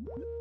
What?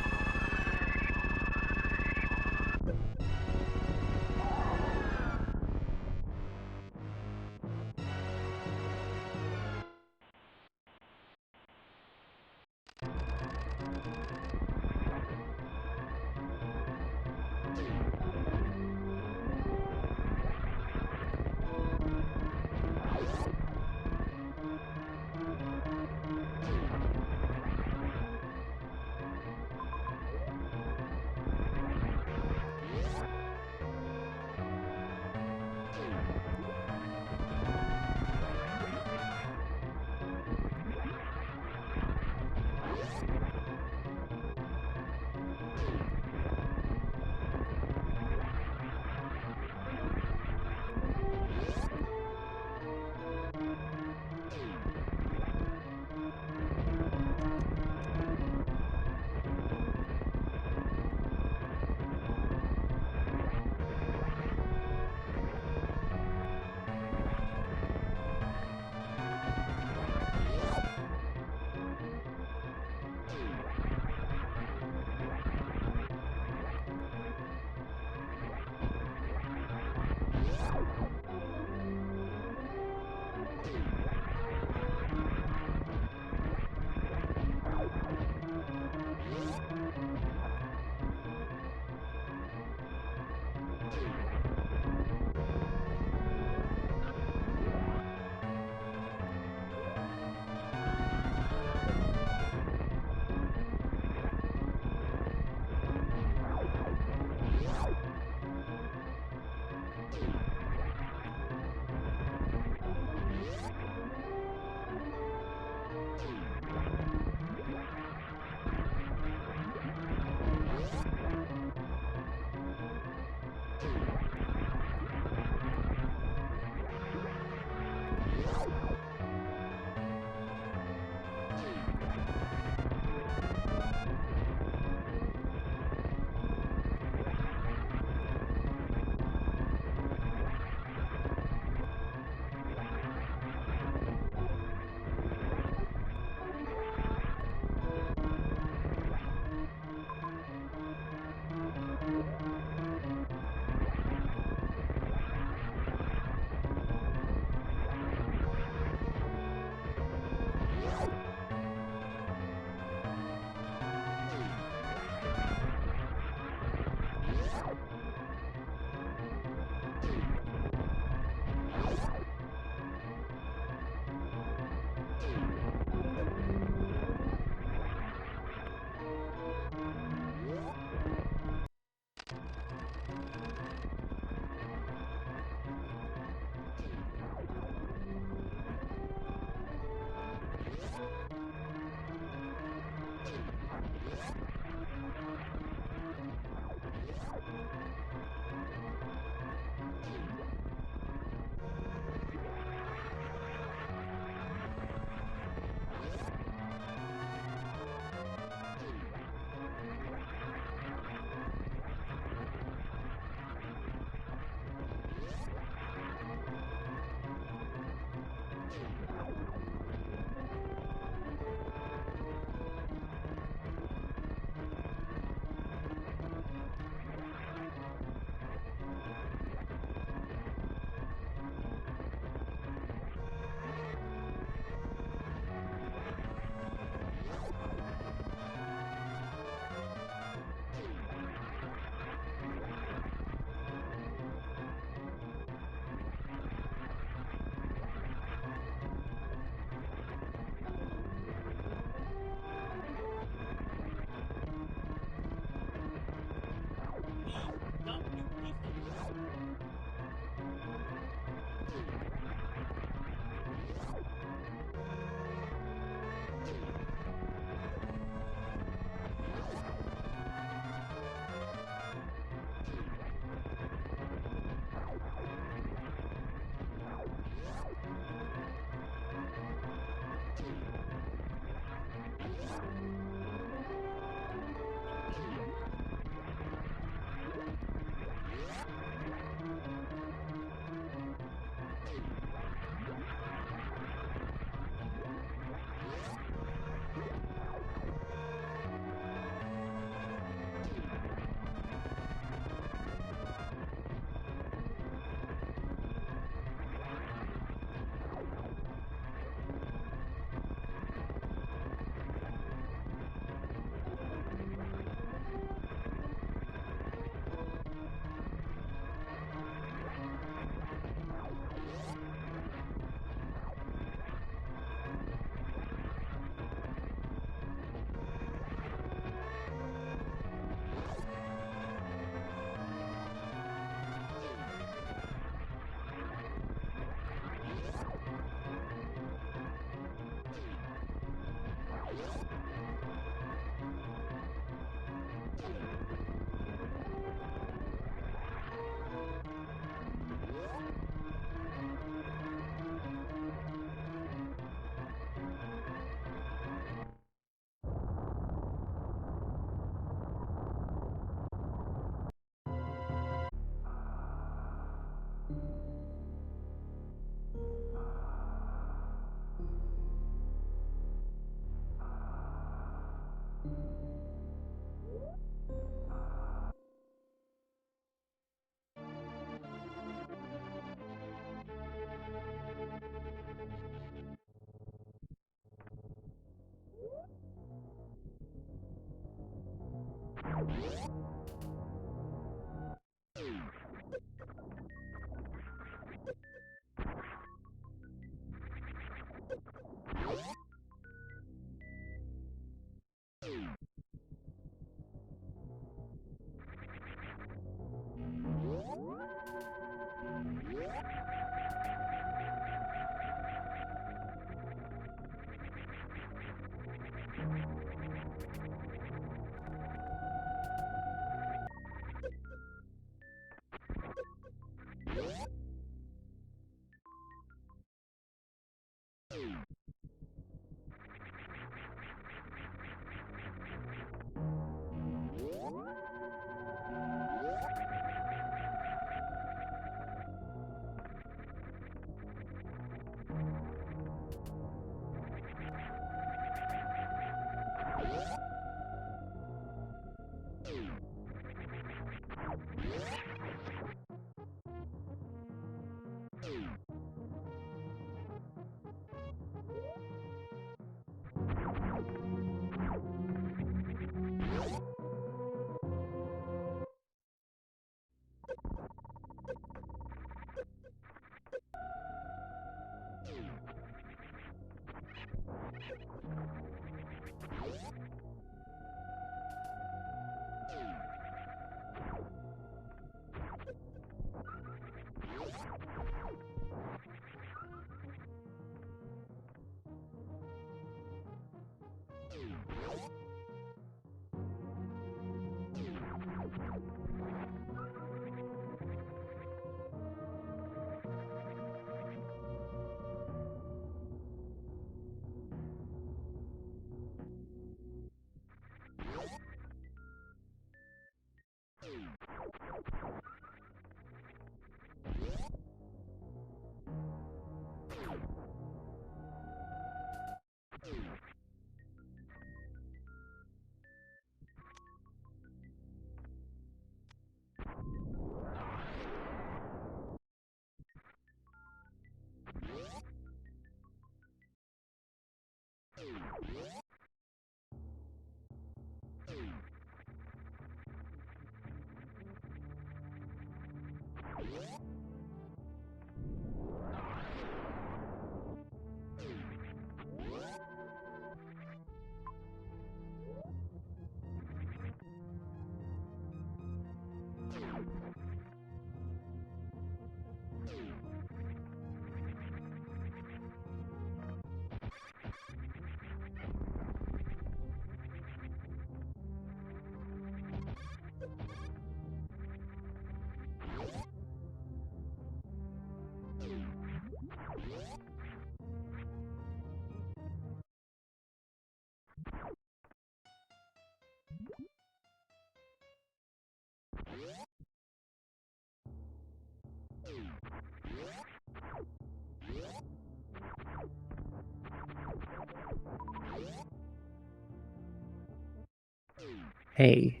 Hey,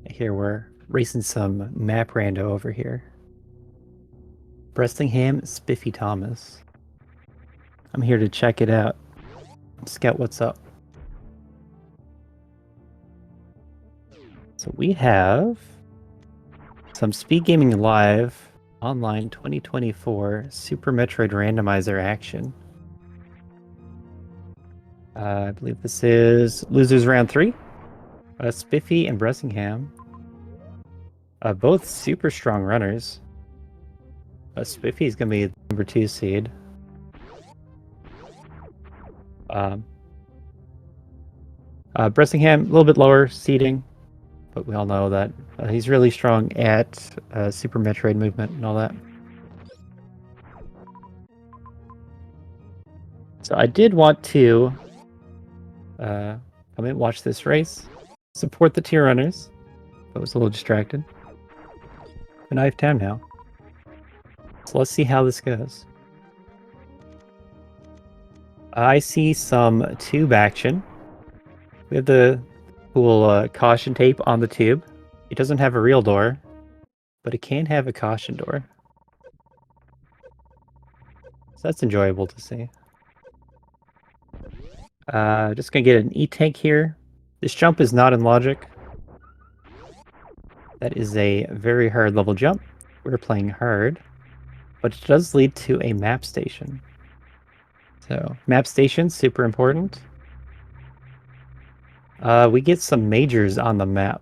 here we're racing some map rando over here. Bressingham, SpiffyThomas. I'm here to check it out. Scout what's up. So we have some Speedgaming Live Online 2024 Super Metroid Randomizer action. I believe this is Losers Round 3. Spiffy and Bressingham. Both super strong runners. Spiffy's going to be the number 2 seed. Bressingham, a little bit lower seeding, but we all know that he's really strong at Super Metroid movement and all that. So I did want to come and watch this race, support the tier runners, but was a little distracted. But I have time now. So let's see how this goes. I see some tube action. We have the cool caution tape on the tube. It doesn't have a real door, but it can have a caution door. So that's enjoyable to see. Just gonna get an E-tank here. This jump is not in logic. That is a very hard level jump. We're playing hard, but it does lead to a map station. So, map station, super important. We get some majors on the map.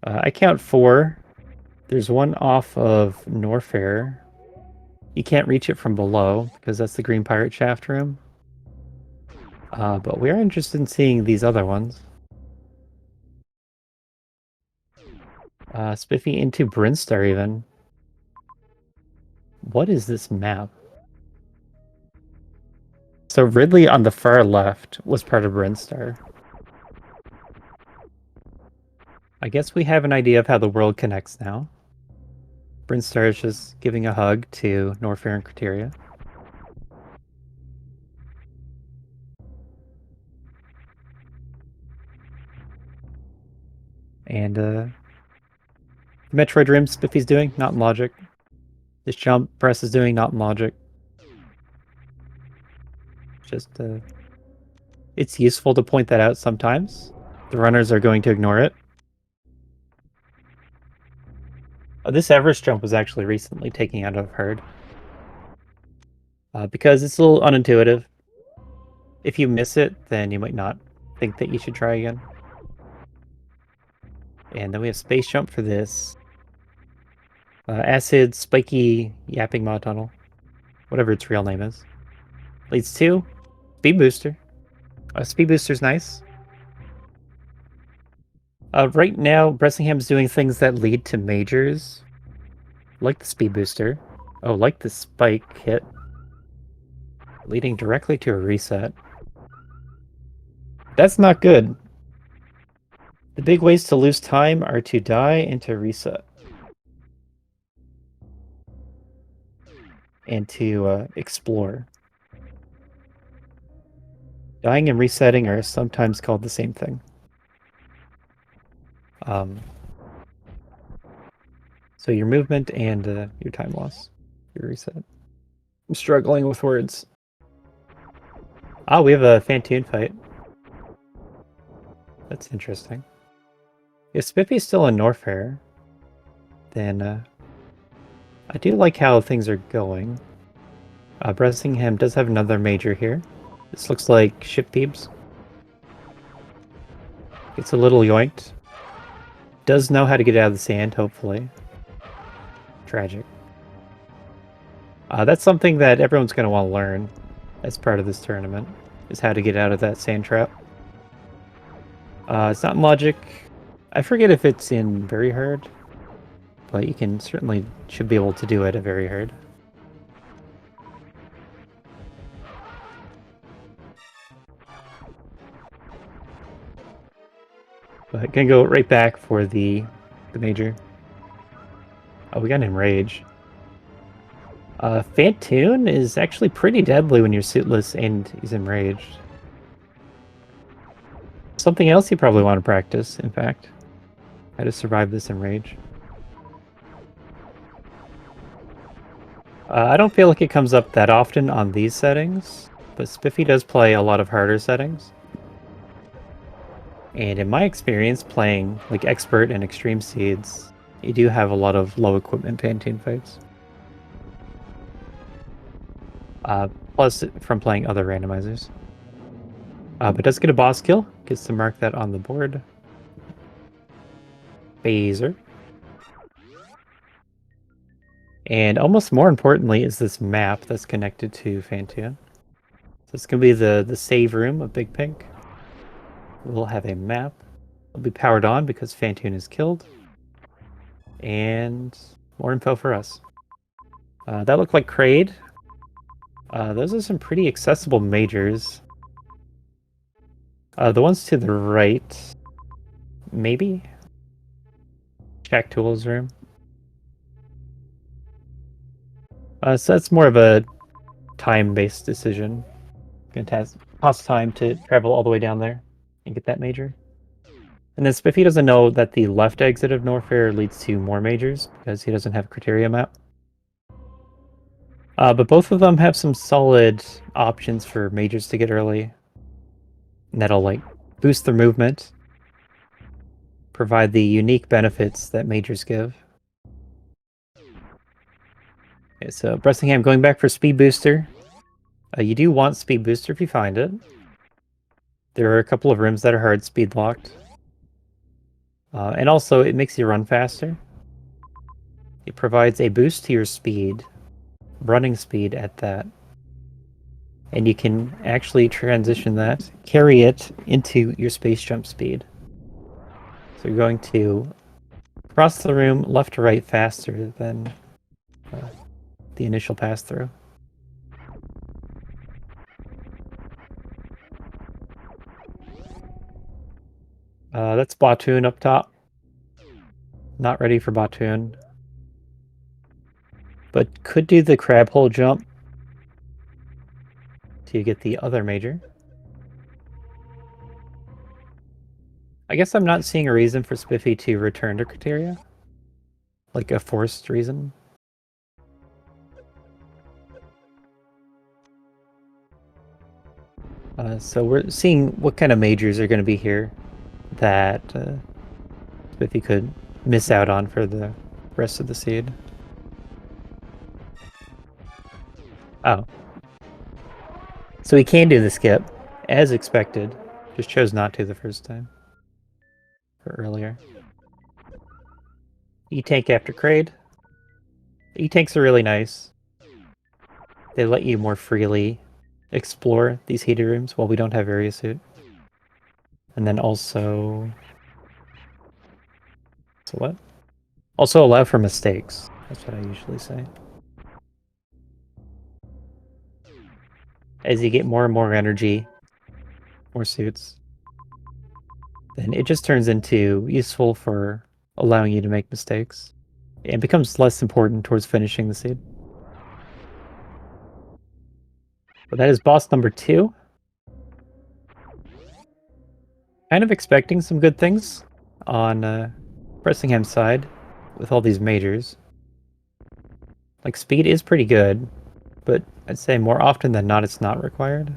I count 4. There's one off of Norfair. You can't reach it from below, because that's the Green Pirate Shaft room. But we are interested in seeing these other ones. Spiffy into Brinstar even. What is this map? So Ridley on the far left was part of Brinstar. I guess we have an idea of how the world connects now. Brinstar is just giving a hug to Norfair and Criteria. And Metroid Rim Spiffy's doing, not in logic. This jump Press is doing, not in logic. Just it's useful to point that out sometimes. The runners are going to ignore it. This Everest jump was actually recently taken out of hard. Because it's a little unintuitive. If you miss it, then you might not think that you should try again. And then we have space jump for this. Acid, spiky, yapping mod tunnel. Whatever its real name is. Leads to speed booster. Speed booster's nice. Right now, Bressingham's doing things that lead to majors. Like the speed booster. Oh, like the spike hit. Leading directly to a reset. That's not good. The big ways to lose time are to die and to reset. And to explore. Dying and resetting are sometimes called the same thing. So your movement and your time loss. Your reset. I'm struggling with words. We have a Fantoon fight. That's interesting. If Spiffy's still in Norfair, then I do like how things are going. Bressingham does have another major here. This looks like Ship Thebes. Gets a little yoinked. Does know how to get out of the sand, hopefully. Tragic. That's something that everyone's going to want to learn as part of this tournament, is how to get out of that sand trap. It's not in logic. I forget if it's in very hard, but you can certainly should be able to do it at very hard. But gonna go right back for the major. Oh, we got an Enrage. Fantoon is actually pretty deadly when you're suitless and he's enraged. Something else you probably want to practice, in fact. How to survive this enrage. I don't feel like it comes up that often on these settings, but Spiffy does play a lot of harder settings. And in my experience playing like Expert and Extreme Seeds, you do have a lot of low equipment Fantoon fights. Plus from playing other randomizers. But does get a boss kill, gets to mark that on the board. Phaser. And almost more importantly is this map that's connected to Fantoon. So it's going to be the save room of Big Pink. We'll have a map. It'll be powered on because Fantoon is killed. And more info for us. That looked like Kraid. Those are some pretty accessible majors. The ones to the right, maybe? Jack Tool's room. So that's more of a time-based decision. Going to cost time to travel all the way down there and get that major. And then Spiffy doesn't know that the left exit of Norfair leads to more majors because he doesn't have a criteria map. But both of them have some solid options for majors to get early. And that'll like boost their movement, provide the unique benefits that majors give. Okay, so Bressingham going back for Speed Booster. You do want Speed Booster if you find it. There are a couple of rooms that are hard speed locked. And also, it makes you run faster. It provides a boost to your speed, running speed at that. And you can actually transition that, carry it into your space jump speed. So you're going to cross the room left to right faster than the initial pass through. That's Batoon up top. Not ready for Batoon. But could do the crab hole jump to get the other major. I guess I'm not seeing a reason for Spiffy to return to criteria. Like a forced reason. So we're seeing what kind of majors are going to be here that Spiffy could miss out on for the rest of the seed. Oh. So he can do the skip, as expected. Just chose not to the first time. Or earlier. E-tank after Kraid. E-tanks are really nice. They let you more freely explore these heated rooms while we don't have area suit. And then also... So what? Also allow for mistakes. That's what I usually say. As you get more and more energy, more suits, then it just turns into useful for allowing you to make mistakes. It becomes less important towards finishing the seed. But that is boss number 2. Kind of expecting some good things on Bressingham's side with all these majors. Like, speed is pretty good, but I'd say more often than not it's not required.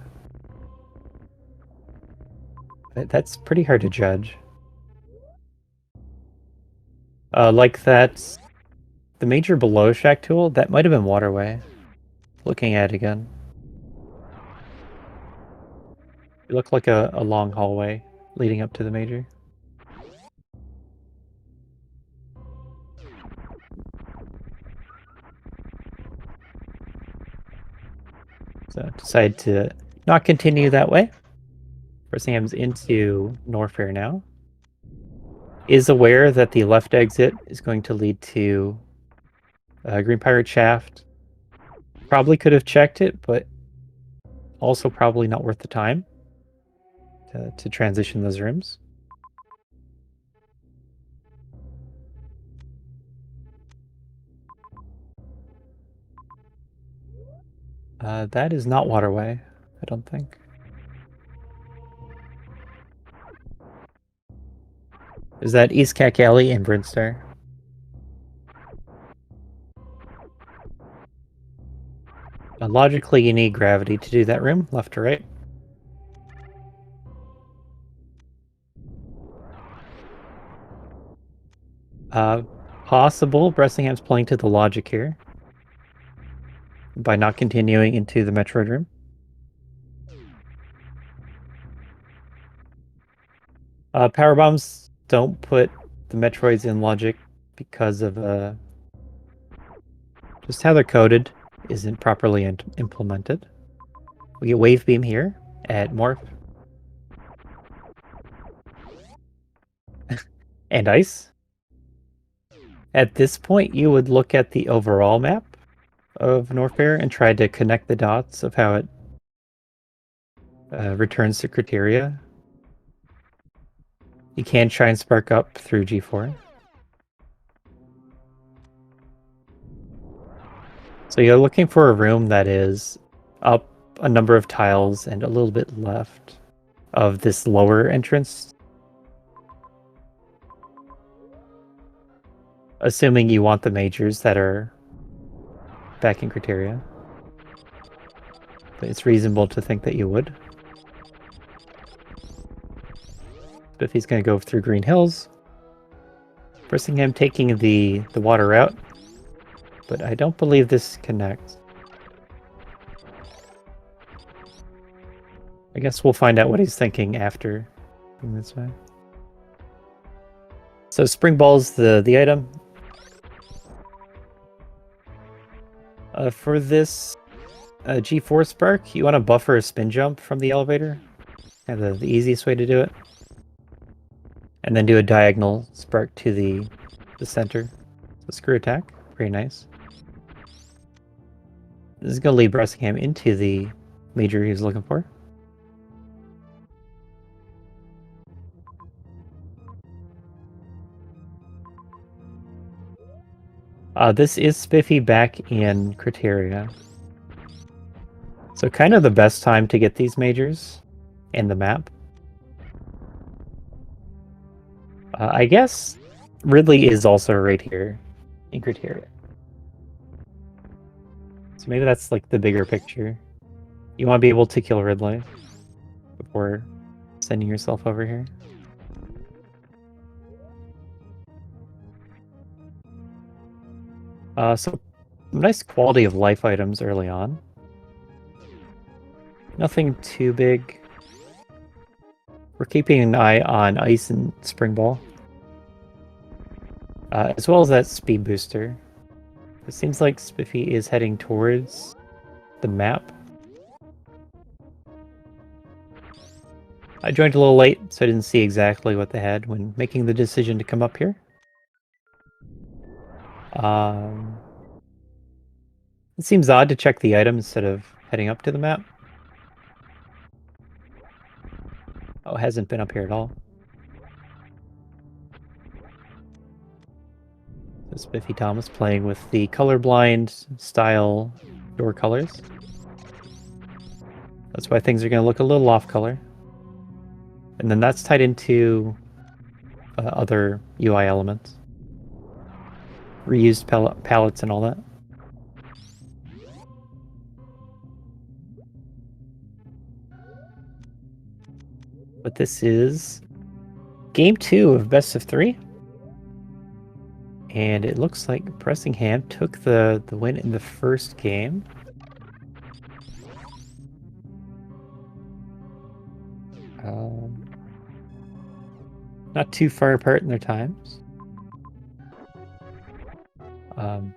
That's pretty hard to judge. Like that, the major below Shack Tool, that might have been Waterway. Looking at it again. It looked like a long hallway leading up to the major. So decide to not continue that way. Bressingham's into Norfair now. Is aware that the left exit is going to lead to Green Pirate Shaft. Probably could have checked it, but also probably not worth the time to transition those rooms. That is not Waterway, I don't think. Is that East Cack Alley and Brinstar? Logically, you need gravity to do that room, left to right. Possible Bressingham's playing to the logic here by not continuing into the Metroid room. Power bombs don't put the Metroids in logic because of just how they're coded isn't properly implemented. We get Wave Beam here at Morph. And Ice. At this point, you would look at the overall map of Norfair and try to connect the dots of how it returns to criteria. You can try and spark up through G4. So you're looking for a room that is up a number of tiles and a little bit left of this lower entrance. Assuming you want the majors that are back in Criteria. But it's reasonable to think that you would. Spiffy's going to go through Green Hills. Bressingham taking the water route. But I don't believe this connects. I guess we'll find out what he's thinking after going this way. So Spring Ball's the item. For this G4 spark, you want to buffer a spin jump from the elevator. Kind of the easiest way to do it. And then do a diagonal spark to the center. So screw attack. Very nice. This is going to lead Bressingham into the major he was looking for. This is Spiffy back in Criteria. So kind of the best time to get these majors in the map. I guess Ridley is also right here in Criteria. So maybe that's like the bigger picture. You want to be able to kill Ridley before sending yourself over here. So nice quality of life items early on. Nothing too big. We're keeping an eye on Ice and Spring Ball. As well as that speed booster. It seems like Spiffy is heading towards the map. I joined a little late, so I didn't see exactly what they had when making the decision to come up here. It seems odd to check the item instead of heading up to the map. Oh, it hasn't been up here at all. So SpiffyThomas playing with the colorblind style door colors. That's why things are going to look a little off color. And then that's tied into other UI elements. Reused palettes and all that. But this is game 2 of best of 3. And it looks like Bressingham took the win in the first game. Not too far apart in their times.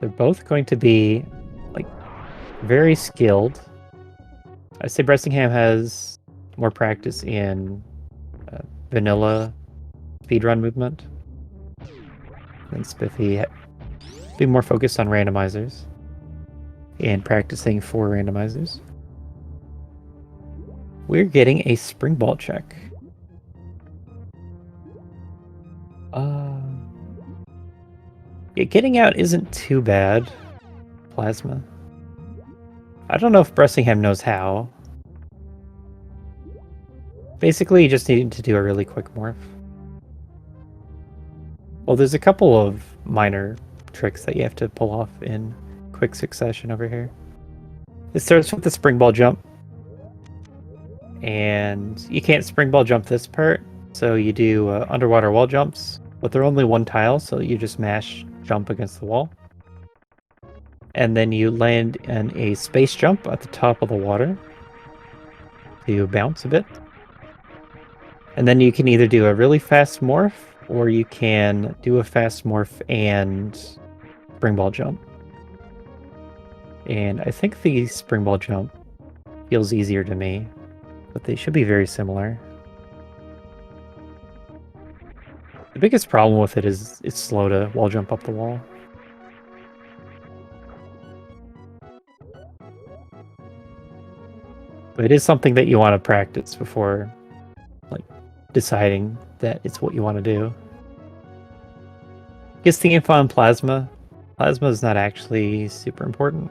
They're both going to be like very skilled. I'd say Bressingham has more practice in vanilla speedrun movement. And Spiffy be more focused on randomizers and practicing for randomizers. We're getting a spring ball check. Yeah, getting out isn't too bad. Plasma. I don't know if Bressingham knows how. Basically, you just need to do a really quick morph. Well, there's a couple of minor tricks that you have to pull off in quick succession over here. It starts with the spring ball jump. And you can't spring ball jump this part, so you do underwater wall jumps, but they're only one tile, so you just mash jump against the wall. And then you land in a space jump at the top of the water to bounce a bit. And then you can either do a really fast morph, or you can do a fast morph and spring ball jump. And I think the spring ball jump feels easier to me, but they should be very similar. The biggest problem with it is it's slow to wall jump up the wall. But it is something that you want to practice before deciding that it's what you want to do. Gets the info on Plasma. Plasma is not actually super important.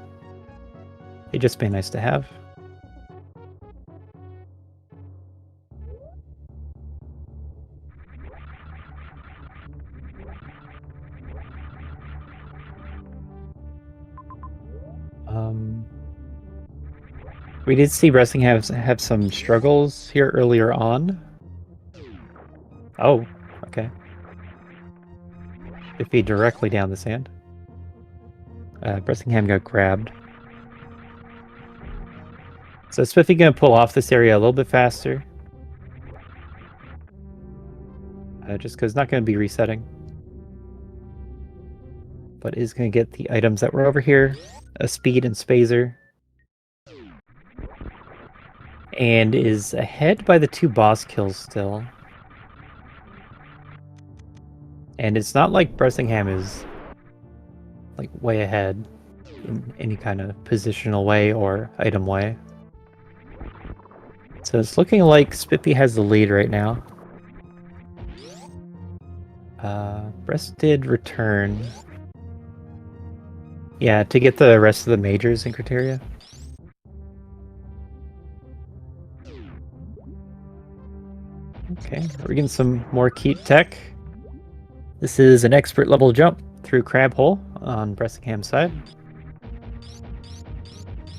They'd just be nice to have. We did see Bressingham have some struggles here earlier on. Oh, okay. Spiffy directly down the sand. Bressingham got grabbed. So Spiffy gonna pull off this area a little bit faster. Just because it's not gonna be resetting. But is gonna get the items that were over here. A speed and spazer. And is ahead by the 2 boss kills still. And it's not like Bressingham is like way ahead in any kind of positional way or item way. So it's looking like Spiffy has the lead right now. Bress did return. Yeah, to get the rest of the majors in criteria. Okay, we're getting some more Keat tech. This is an expert level jump through Crab Hole on Bressingham's side.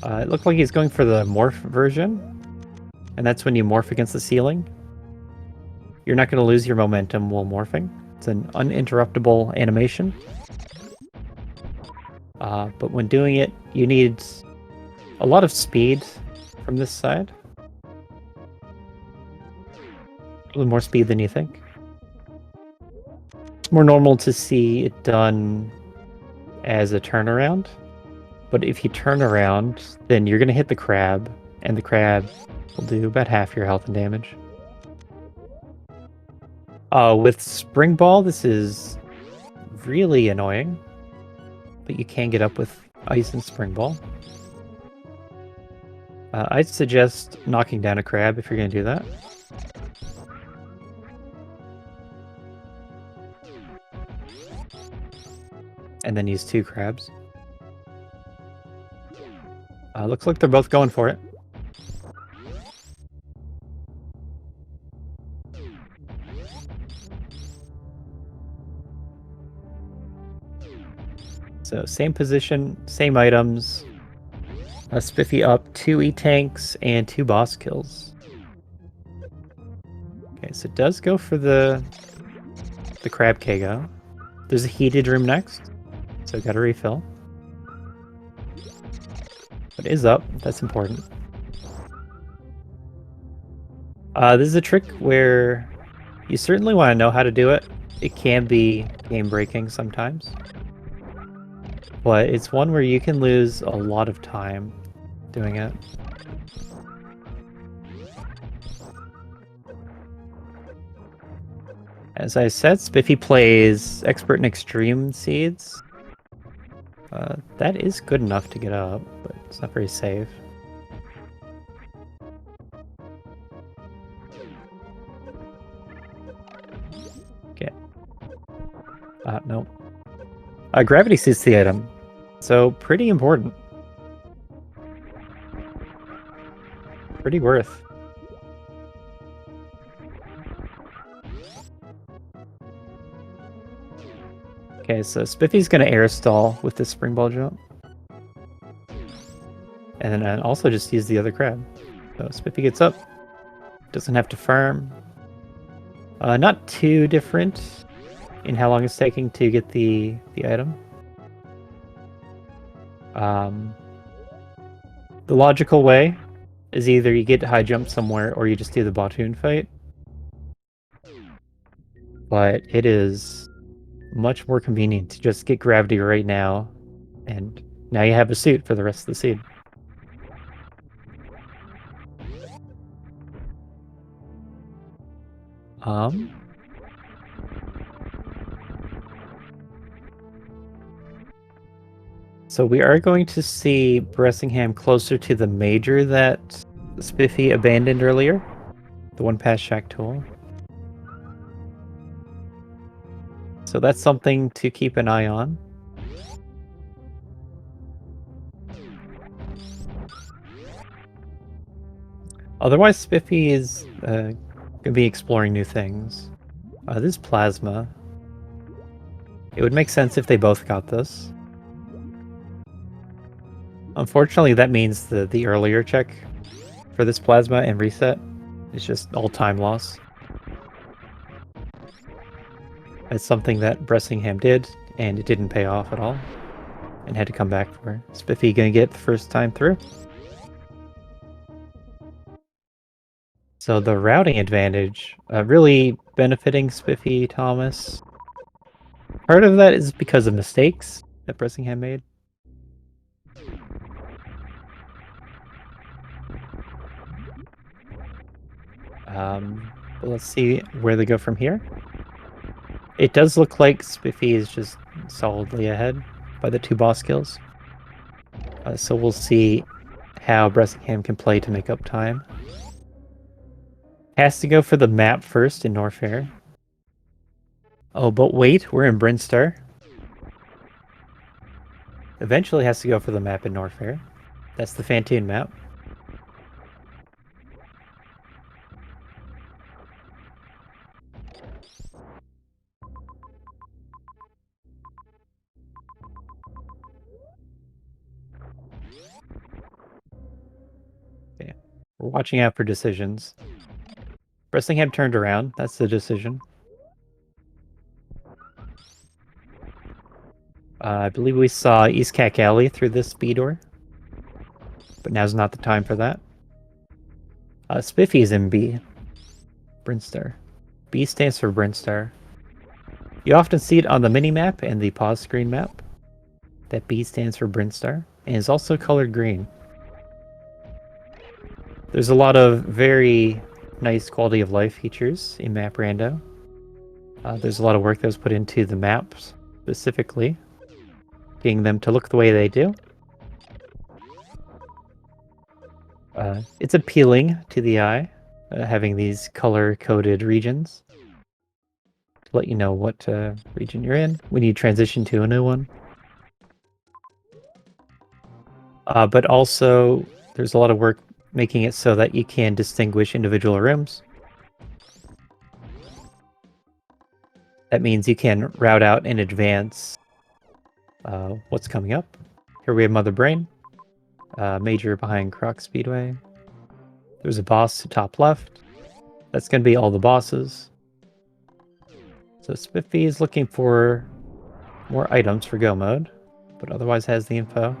It looked like he's going for the morph version, and that's when you morph against the ceiling. You're not going to lose your momentum while morphing. It's an uninterruptible animation. But when doing it, you need a lot of speed from this side. A little more speed than you think. It's more normal to see it done as a turnaround. But if you turn around, then you're going to hit the crab, and the crab will do about half your health and damage. With Spring Ball, this is really annoying. But you can get up with Ice and Spring Ball. I'd suggest knocking down a crab if you're going to do that. And then use 2 crabs. Looks like they're both going for it. So same position, same items. Spiffy up 2 E-tanks and 2 boss kills. Okay, so it does go for the crab Kago. There's a heated room next, so gotta refill. But it is up, that's important. This is a trick where you certainly want to know how to do it. It can be game-breaking sometimes. But it's one where you can lose a lot of time doing it. As I said, Spiffy plays Expert and Extreme Seeds. That is good enough to get up, but it's not very safe. Okay. No. Gravity sees the item, so pretty important. Pretty worth. Okay, so Spiffy's gonna air stall with this spring ball jump. And then also just use the other crab. So Spiffy gets up. Doesn't have to farm. Not too different in how long it's taking to get the item. The logical way is either you get high jump somewhere or you just do the Batoon fight. But it is much more convenient to just get gravity right now, and now you have a suit for the rest of the seed. So we are going to see Bressingham closer to the major that Spiffy abandoned earlier, the one past Shack Tool. So that's something to keep an eye on. Otherwise, Spiffy is going to be exploring new things. This plasma. It would make sense if they both got this. Unfortunately, that means the earlier check for this plasma and reset is just all time loss. It's something that Bressingham did, and it didn't pay off at all, and had to come back for. Spiffy gonna get the first time through. So the routing advantage really benefiting SpiffyThomas. Part of that is because of mistakes that Bressingham made. But let's see where they go from here. It does look like Spiffy is just solidly ahead by the 2 boss kills. So we'll see how Bressingham can play to make up time. Has to go for the map first in Norfair. Oh, but wait, we're in Brinstar. Eventually has to go for the map in Norfair. That's the Fantoon map. Okay, we're watching out for decisions. Bressingham turned around. That's the decision. I believe we saw East Cack Alley through this B door. But now's not the time for that. Spiffy's in B. Brinstar. B stands for Brinstar. You often see it on the mini-map and the pause screen map. That B stands for Brinstar, and is also colored green. There's a lot of very nice quality of life features in Map Rando. There's a lot of work that was put into the maps specifically, getting them to look the way they do. It's appealing to the eye, having these color-coded regions to let you know what region you're in when you transition to a new one. But also, there's a lot of work making it so that you can distinguish individual rooms. That means you can route out in advance what's coming up. Here we have Mother Brain, Major behind Croc Speedway. There's a boss to top left. That's going to be all the bosses. So Spiffy is looking for more items for go mode, but otherwise has the info.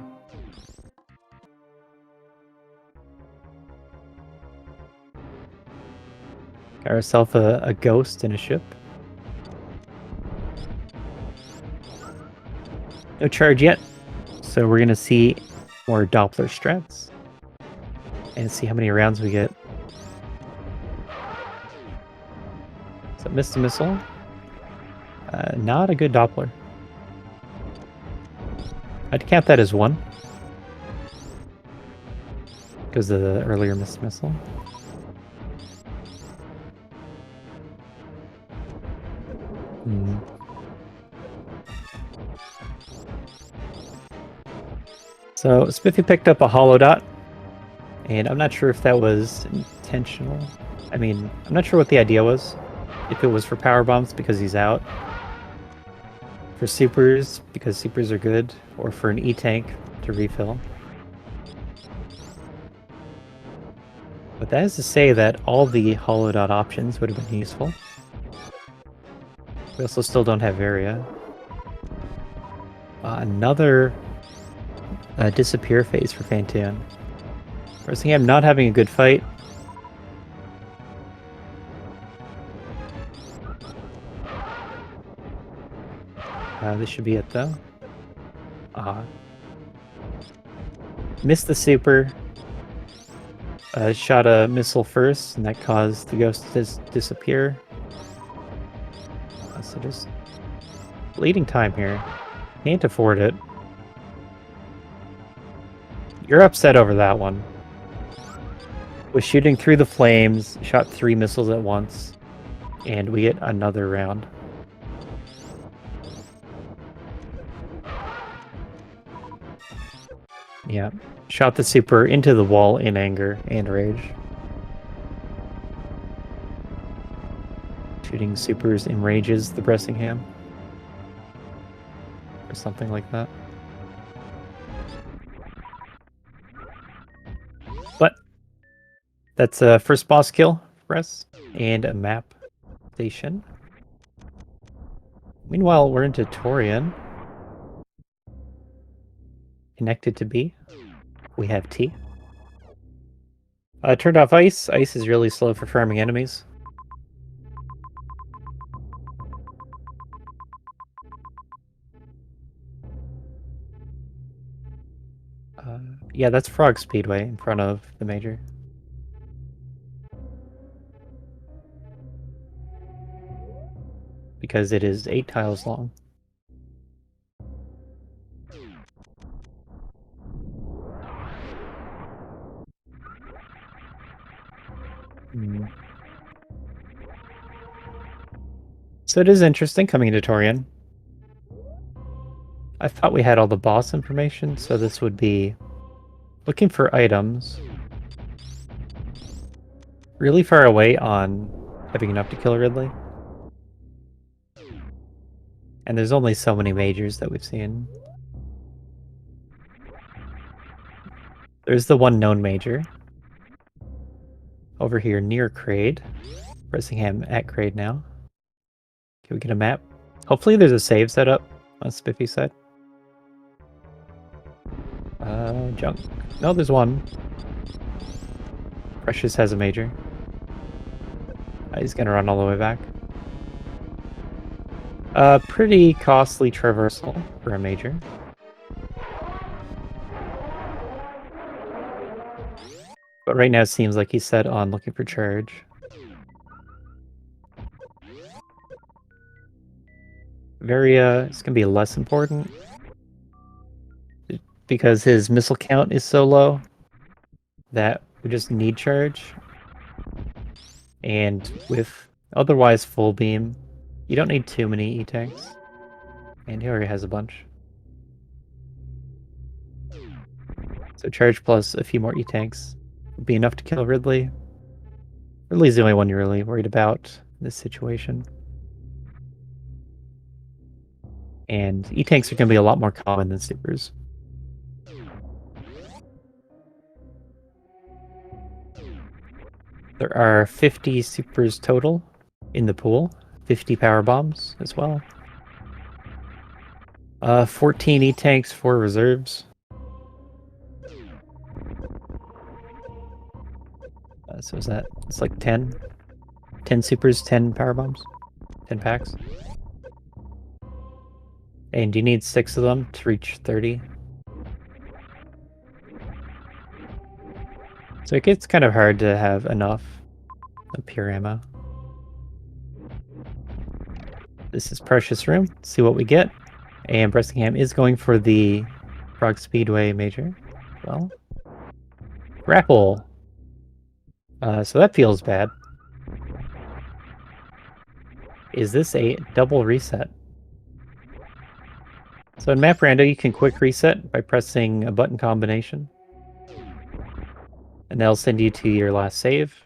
Got herself a ghost in a ship. No charge yet, so we're gonna see more Doppler strats and see how many rounds we get. So missed a missile. Not a good Doppler. I'd count that as 1 because of the earlier missed missile. So Spiffy picked up a hollow dot, and I'm not sure if that was intentional. I mean, I'm not sure what the idea was. If it was for power bombs because he's out, for supers because supers are good, or for an E-tank to refill. But that is to say that all the hollow dot options would have been useful. We also still don't have area. Another disappear phase for Fantoon. Bressingham not having a good fight. This should be it though. Missed the super. Shot a missile first, and that caused the ghost to disappear. So just bleeding time here. Can't afford it. You're upset over that one. Was shooting through the flames, shot 3 missiles at once, and we get another round. Yeah. Shot the super into the wall in anger and rage. Shooting supers enrages the Bressingham. Or something like that. But that's a first boss kill for us. And a map station. Meanwhile, we're into Torian. Connected to B. We have T. Turned off ice. Ice is really slow for farming enemies. Yeah, that's Frog Speedway in front of the major. Because it is 8 tiles long. So it is interesting coming into Torian. I thought we had all the boss information, so this would be looking for items. Really far away on having enough to kill Ridley. And there's only so many majors that we've seen. There's the one known major. Over here near Crade. Bressingham at Crade now. Can we get a map? Hopefully there's a save set up on Spiffy's side. Junk. No, there's one. Precious has a major. He's gonna run all the way back. Pretty costly traversal for a major. But right now it seems like he's set on looking for charge. Varia is gonna be less important. Because his missile count is so low that we just need charge. And with otherwise full beam, you don't need too many E-tanks. And he already has a bunch. So charge plus a few more E-tanks would be enough to kill Ridley. Ridley's the only one you're really worried about in this situation. And E-tanks are going to be a lot more common than supers. There are 50 supers total in the pool. 50 power bombs as well. 14 E-tanks, 4 reserves. So is that... It's like 10? 10 supers, 10 power bombs? 10 packs? And you need 6 of them to reach 30. So it gets kind of hard to have enough of pure ammo. This is Precious Room. Let's see what we get. And Bressingham is going for the Frog Speedway major. Well, grapple. So that feels bad. Is this a double reset? So in Map Rando, you can quick reset by pressing a button combination. And that'll send you to your last save.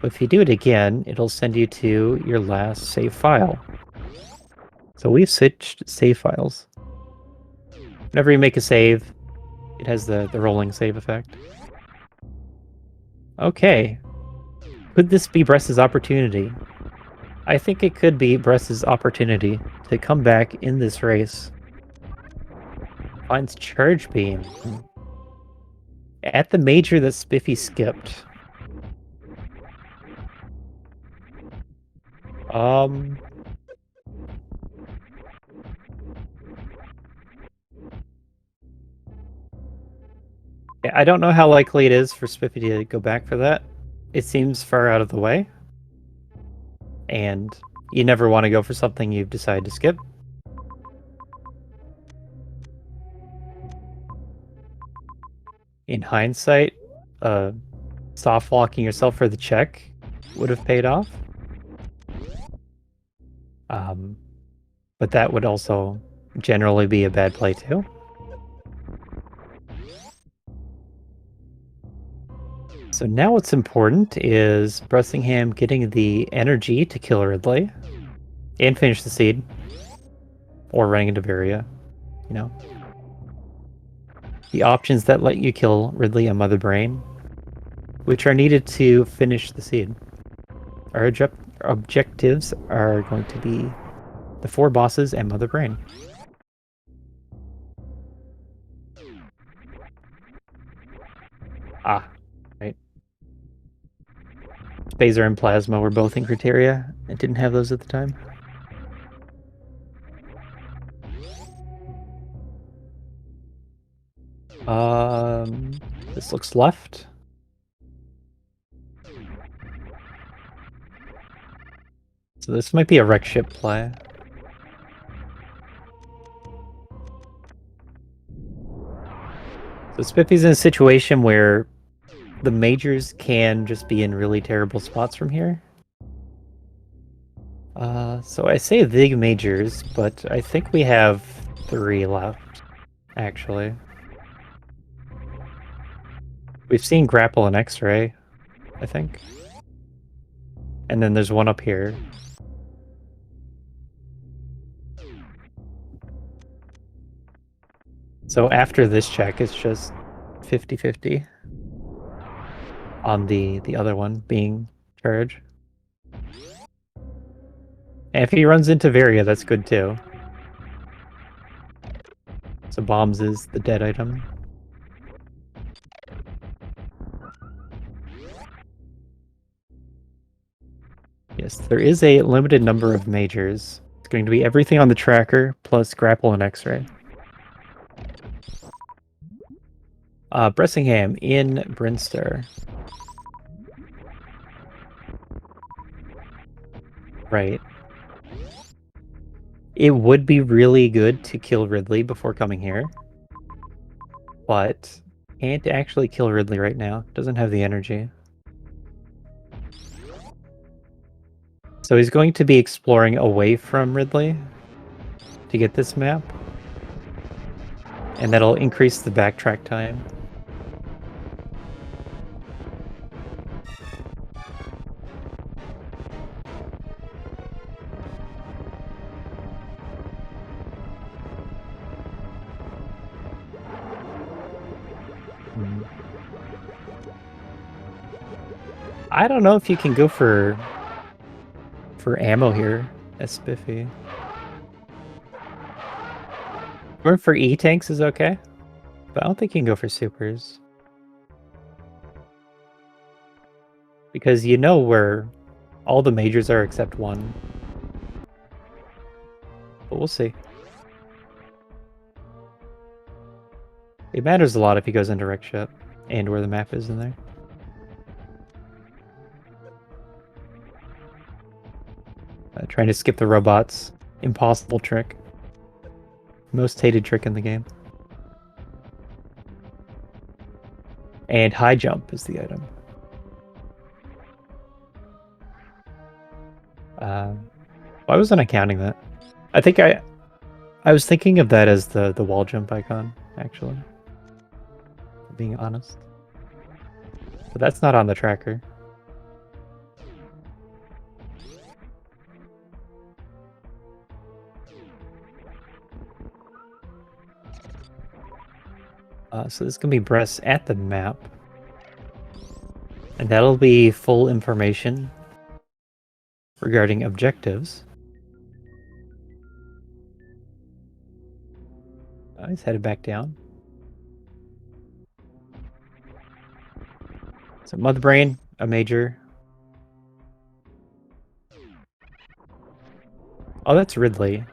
But if you do it again, it'll send you to your last save file. So we've switched save files. Whenever you make a save, it has the rolling save effect. Okay. Could this be Bress's opportunity? I think it could be Bress's opportunity to come back in this race. Finds Charge Beam. At the major that Spiffy skipped. Yeah, I don't know how likely it is for Spiffy to go back for that. It seems far out of the way. And you never want to go for something you've decided to skip. In hindsight, soft locking yourself for the check would have paid off. But that would also generally be a bad play too. So now what's important is Bressingham getting the energy to kill Ridley and finish the seed. Or running into Varia, you know. The options that let you kill Ridley and Mother Brain, which are needed to finish the seed. Our objectives are going to be the 4 bosses and Mother Brain. Ah, right. Phaser and Plasma were both in criteria. I didn't have those at the time. This looks left. So this might be a wreck ship play. So Spiffy's in a situation where the majors can just be in really terrible spots from here. So I say the majors, but I think we have 3 left, actually. We've seen Grapple and X-Ray, I think. And then there's one up here. So after this check, it's just 50-50 on the other one being charge. And if he runs into Varia, that's good too. So bombs is the dead item. Yes, there is a limited number of majors. It's going to be everything on the tracker, plus Grapple and X-Ray. Bressingham in Brinstar. Right. It would be really good to kill Ridley before coming here. But can't actually kill Ridley right now. Doesn't have the energy. So he's going to be exploring away from Ridley to get this map. And that'll increase the backtrack time. I don't know if you can go for ammo here as Spiffy. Going for E-tanks is okay, but I don't think you can go for supers. Because you know where all the majors are except one. But we'll see. It matters a lot if he goes into wreck ship and where the map is in there. Trying to skip the robots. Impossible trick. Most hated trick in the game. And high jump is the item. Why wasn't I counting that? I think I was thinking of that as the wall jump icon, actually. Being honest. But that's not on the tracker. So this is going to be Bress at the map. And that'll be full information regarding objectives. He's headed back down. So Mother Brain, a major. Oh, that's Ridley.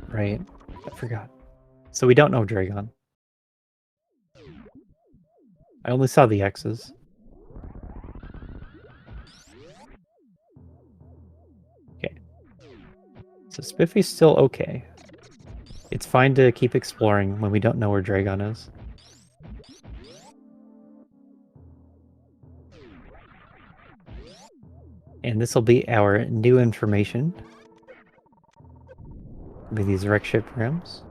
Right. I forgot. So we don't know Dragon. I only saw the X's. Okay. So Spiffy's still okay. It's fine to keep exploring when we don't know where Dragon is. And this will be our new information. With these wreck ship rooms.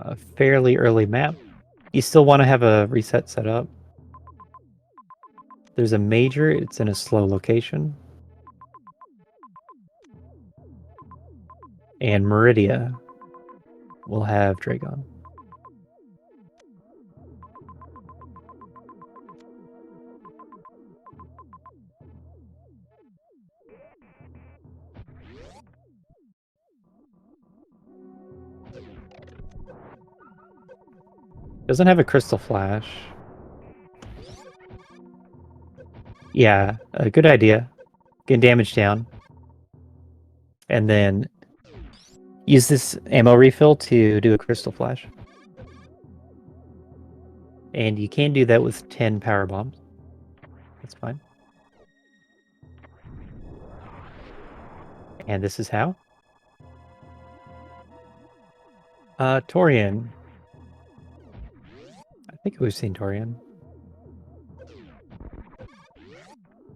A fairly early map. You still want to have a reset set up. There's a major, it's in a slow location. And Meridia will have Dragon. Doesn't have a Crystal Flash. Yeah, a good idea. Get damage down. And then use this ammo refill to do a Crystal Flash. And you can do that with 10 power bombs. That's fine. And this is how. Torian. I think we've seen Torian.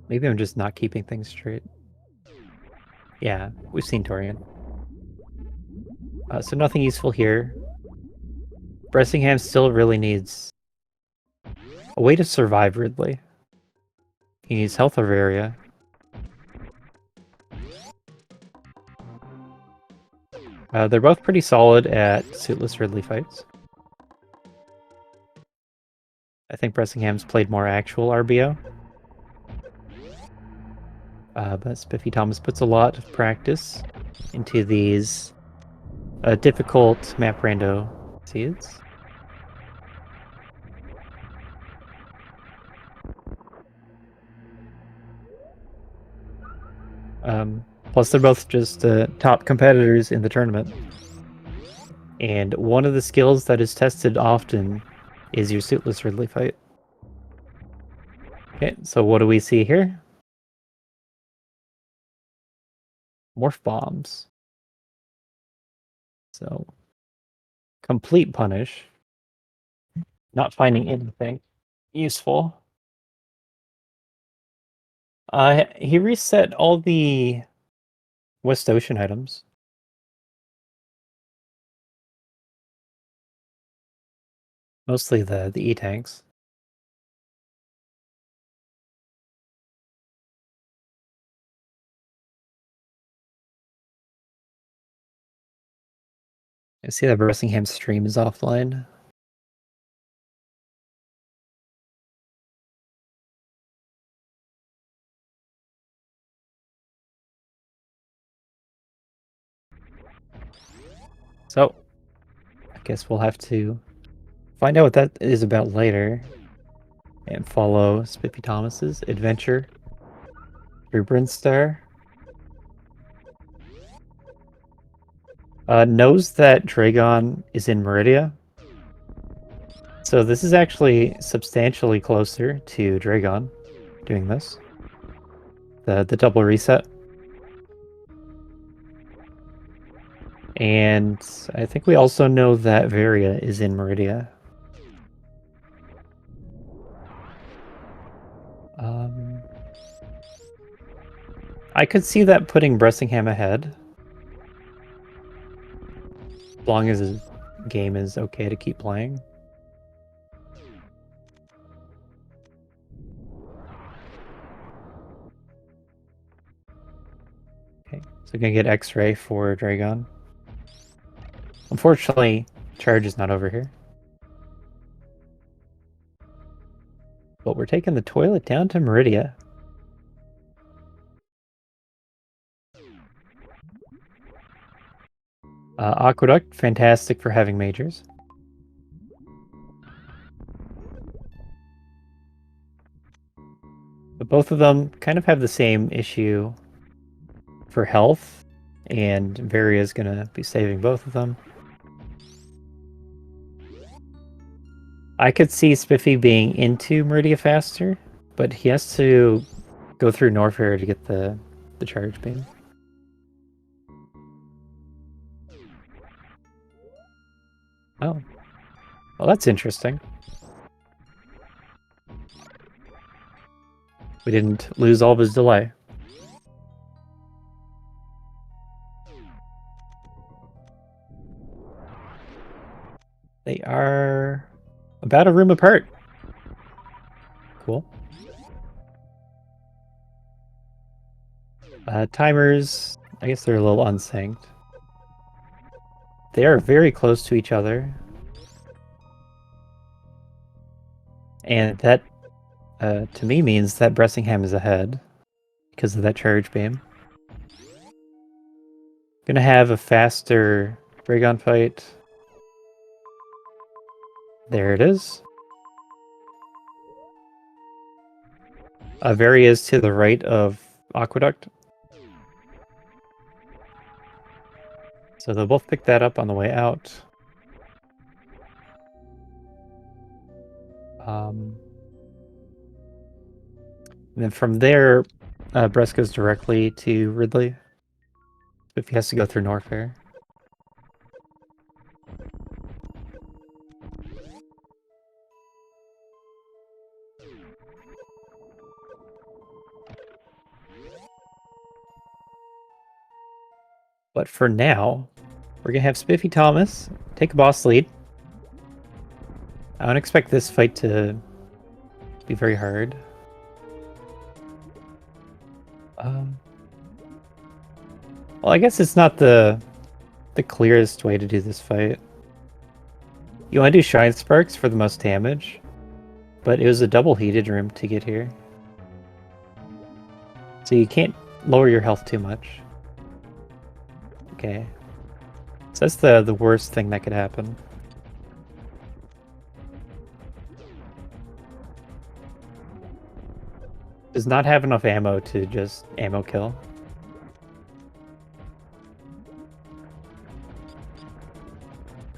Maybe I'm just not keeping things straight. Yeah, we've seen Torian. So nothing useful here. Bressingham still really needs a way to survive Ridley. He needs health over area. They're both pretty solid at suitless Ridley fights. I think Bressingham's played more actual RBO. But SpiffyThomas puts a lot of practice into these difficult map rando seeds. Plus, they're both just top competitors in the tournament. And one of the skills that is tested often is your suitless Ridley fight. Okay, so what do we see here? Morph bombs. So, complete punish. Not finding anything useful. He reset all the West Ocean items. Mostly the E-tanks. I see that Bressingham's stream is offline. So, I guess we'll have to find out what that is about later and follow SpiffyThomas's adventure through Brinstar. Knows that Dragon is in Meridia. So this is actually substantially closer to Dragon doing this. The double reset. And I think we also know that Varia is in Meridia. I could see that putting Bressingham ahead. As long as his game is okay to keep playing. Okay, so we're gonna get X-ray for Dragon. Unfortunately, charge is not over here. But we're taking the toilet down to Meridia. Aqueduct, fantastic for having majors. But both of them kind of have the same issue for health, and Varia is going to be saving both of them. I could see Spiffy being into Meridia faster, but he has to go through Norfair to get the charge beam. Oh. Well, that's interesting. We didn't lose all of his delay. They are About a room apart. Cool. Timers, I guess they're a little unsynced. They are very close to each other. And that, to me, means that Bressingham is ahead because of that charge beam. Gonna have a faster Dragon fight. There it is. Varia is to the right of Aqueduct. So they'll both pick that up on the way out. And then from there, Bress goes directly to Ridley. If he has to go through Norfair. But for now, we're going to have SpiffyThomas take a boss lead. I don't expect this fight to be very hard. Well, I guess it's not the clearest way to do this fight. You want to do Shine Sparks for the most damage, but it was a double heated room to get here. So you can't lower your health too much. Okay. So that's the worst thing that could happen. Does not have enough ammo to just ammo kill.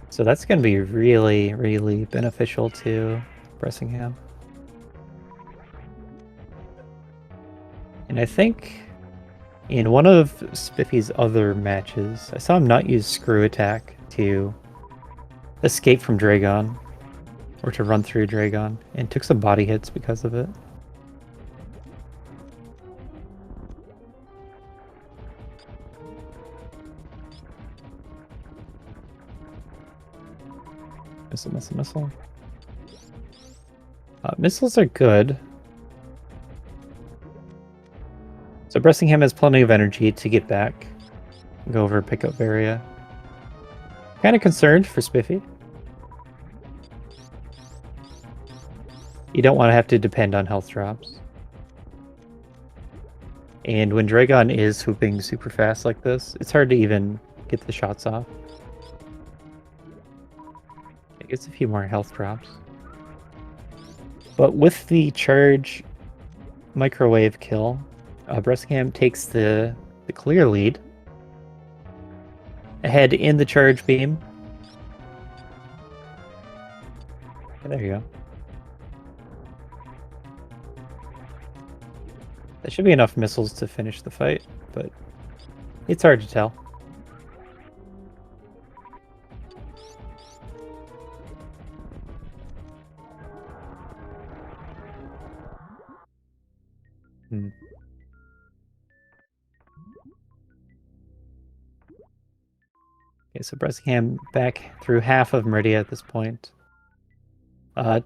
So that's going to be really, really beneficial to Bressingham. And I think in one of Spiffy's other matches, I saw him not use Screw Attack to escape from Dragon, or to run through Dragon, and took some body hits because of it. Missile. Missiles are good. So Bressingham has plenty of energy to get back. Go over pick up Varia. Kind of concerned for Spiffy. You don't want to have to depend on health drops. And when Dragon is swooping super fast like this, it's hard to even get the shots off. It gets a few more health drops. But with the charge microwave kill, Bressingham takes the clear lead. Ahead in the charge beam. Okay, there you go. That should be enough missiles to finish the fight, but it's hard to tell. Okay, so Bressingham back through half of Meridia at this point.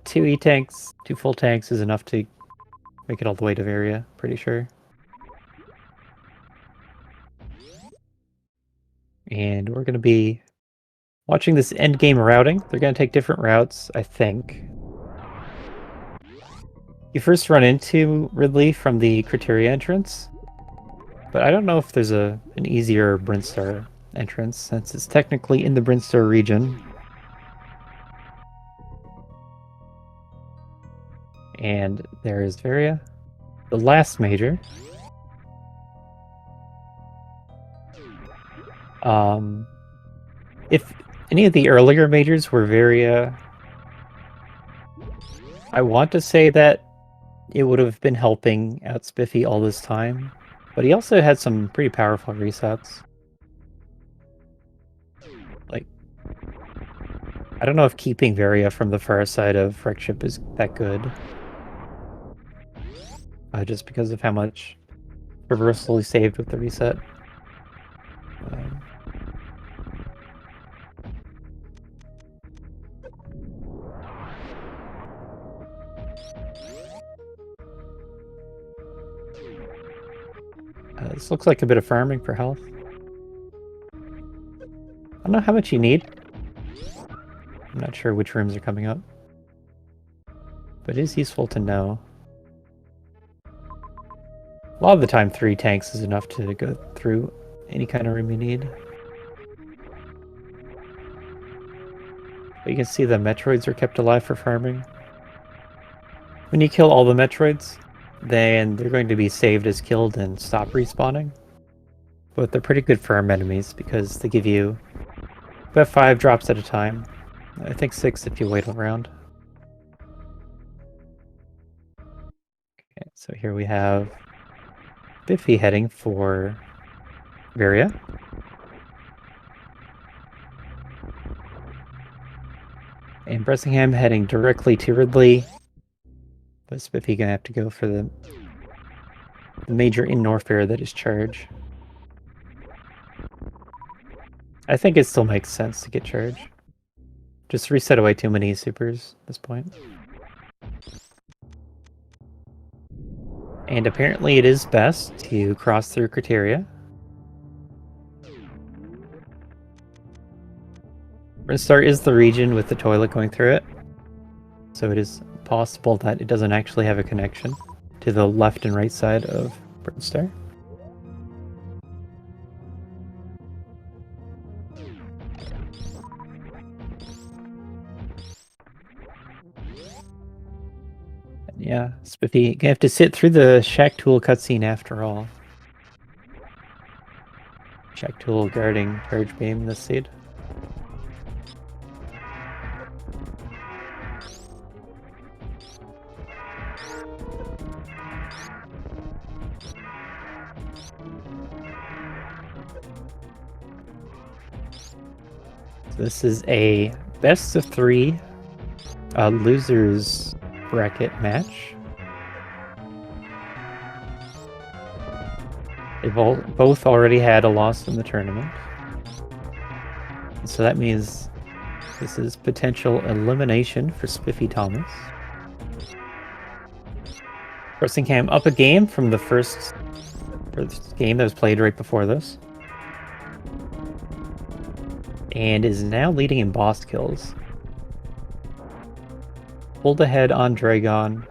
2 E-tanks, 2 full tanks is enough to make it all the way to Varia, pretty sure. And we're going to be watching this endgame routing. They're going to take different routes, I think. You first run into Ridley from the Criteria entrance, but I don't know if there's an easier Brinstar entrance, since it's technically in the Brinstar region. And there is Varia, the last major. If any of the earlier majors were Varia, I want to say that it would have been helping out Spiffy all this time, but he also had some pretty powerful resets. Like, I don't know if keeping Varia from the far side of Wreckship is that good. Just because of how much reversal he saved with the reset. This looks like a bit of farming for health. I don't know how much you need. I'm not sure which rooms are coming up. But it is useful to know. A lot of the time 3 tanks is enough to go through any kind of room you need. But you can see the Metroids are kept alive for farming. When you kill all the Metroids, then they're going to be saved as killed and stop respawning. But they're pretty good farm enemies because they give you about 5 drops at a time. I think 6 if you wait around. Okay, so here we have Biffy heading for Varia. And Bressingham heading directly to Ridley. But Spiffy gonna have to go for the major in Norfair that is charge. I think it still makes sense to get charge. Just reset away too many supers at this point. And apparently it is best to cross through criteria. Brinstar is the region with the toilet going through it. So it is possible that it doesn't actually have a connection to the left and right side of Brinstar. Yeah, Spiffy gonna have to sit through the Shack Tool cutscene after all. Shack Tool guarding Charge Beam this seed. So this is a best of 3 losers bracket match. They've both already had a loss in the tournament. So that means this is potential elimination for SpiffyThomas. Bressingham up a game from the first game that was played right before this. And is now leading in boss kills. Pulled ahead on Dragon.